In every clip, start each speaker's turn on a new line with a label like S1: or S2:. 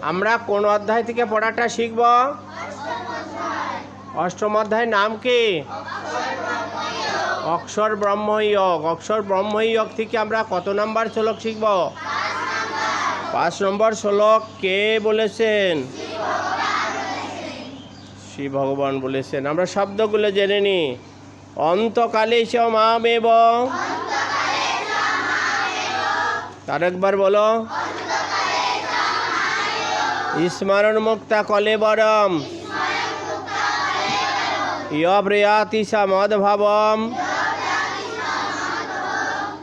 S1: আমরা কোন অধ্যায় থেকে পড়াটা শিখব? অষ্টম অধ্যায় নাম কি? অক্ষর ব্রহ্ময়োগ। অক্ষর ব্রহ্ময়োগ থেকে আমরা কত নম্বর শ্লোক শিখব? 5 নম্বর শ্লোক কে বলেছেন? শ্রী ভগবান বলেছেন। আমরা শব্দগুলো জেনে নিই। অন্তকালে চ মামেব, তার একবার বলো। স্মরণ মুক্তা কলেবরম ইয়প্রয়াতি সা মদ্ভাবম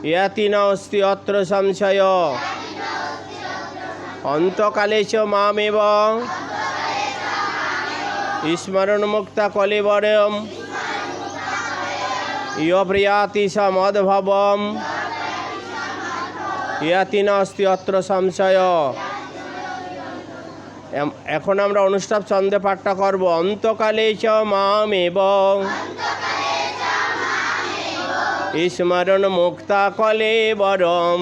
S1: ইয়াতি নাস্তি অত্র সংশয়। অন্তকালে চ মামেব স্মরণ মুক্তা কলেবরম ইয়প্রয়াতি সা মদ্ভাবম ইয়াতি নাস্তি অত্র সংশয়। এখন আমরা অনুষ্টাপ ছন্দে পাঠটা করব। অন্তকালে চ মামেব স্মরণ মুক্তা কলেবরম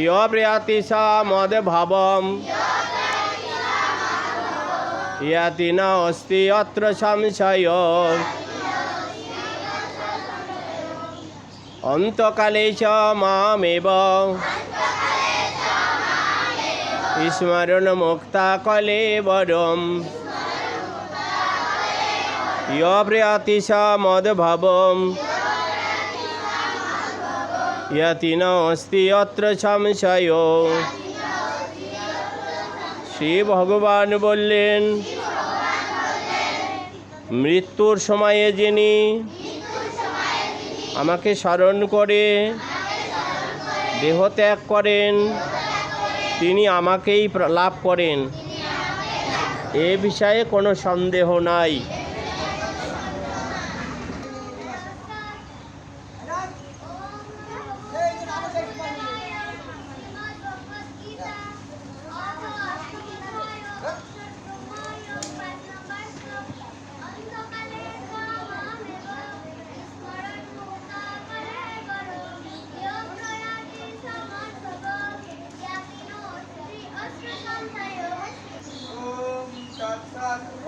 S1: ইয়প্রয়াতি সা মদ্ভাবম ইয়াতি নাস্তি অত্র সংশয়। অন্তকালে চ মামেব স্মরণ মুক্তা কলেবরম ইয়প্রয়াতি সা মদ্ভাবম ইয়াতি নাস্তি অত্র সংশয়। শ্রী ভগবান বললেন, মৃত্যুর সময়ে যিনি আমাকে স্মরণ করে দেহ ত্যাগ করেন তিনি আমাকেই লাভ করেন, এ বিষয়ে কোনো সন্দেহ নাই।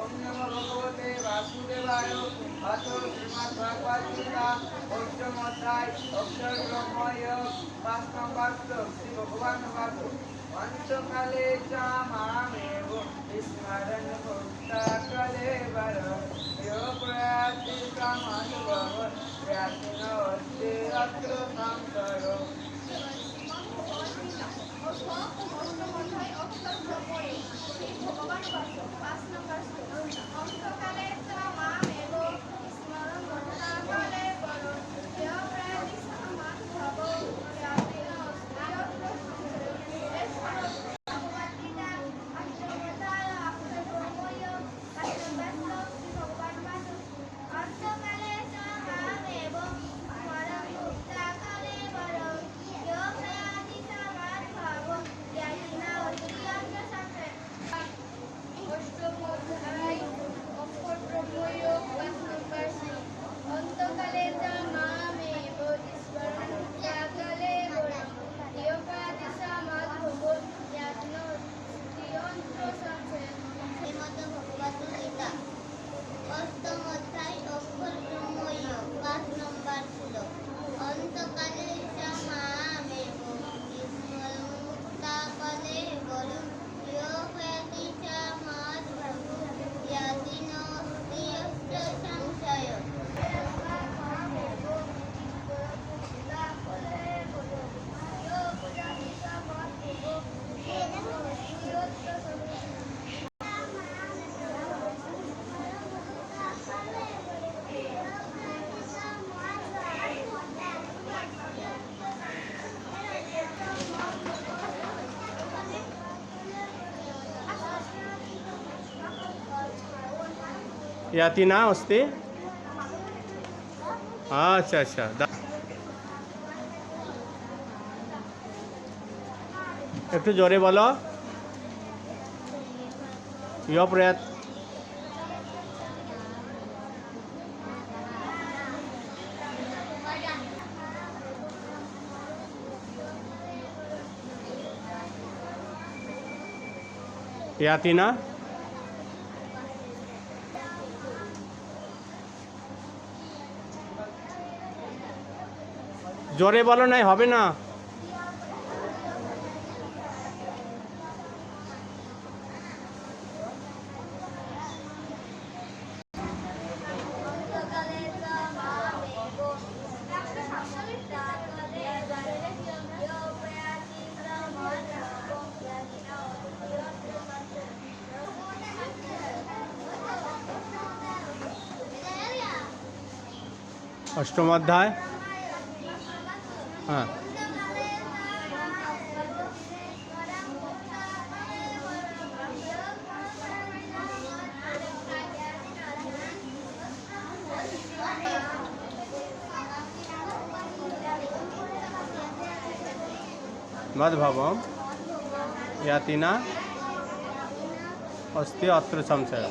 S2: ओम नमो भगवते वासुदेवाय। अथ श्रीमद्भगवद्गीता अष्टम अध्याय अक्षर ब्रह्मयोग 5 নম্বর শ্লোক। শ্রী ভগবান বাসু অন্তকালে চ মামেব স্মরণ মুক্তা কলেবরম ইয়প্রয়াতি সা মদ্ভাবম ইয়াতি নাস্তি অত্র সংশয়।
S1: ইয়াতি না আসতে। আচ্ছা আচ্ছা, একটু জোরে বলো। ইয়প্রয়াত ইয়াতিনা জোরে বলো, নাই হবে না। অষ্টম অধ্যায়, হ্যাঁ। मद्भवम यातिना अस्ति अत्र संशय।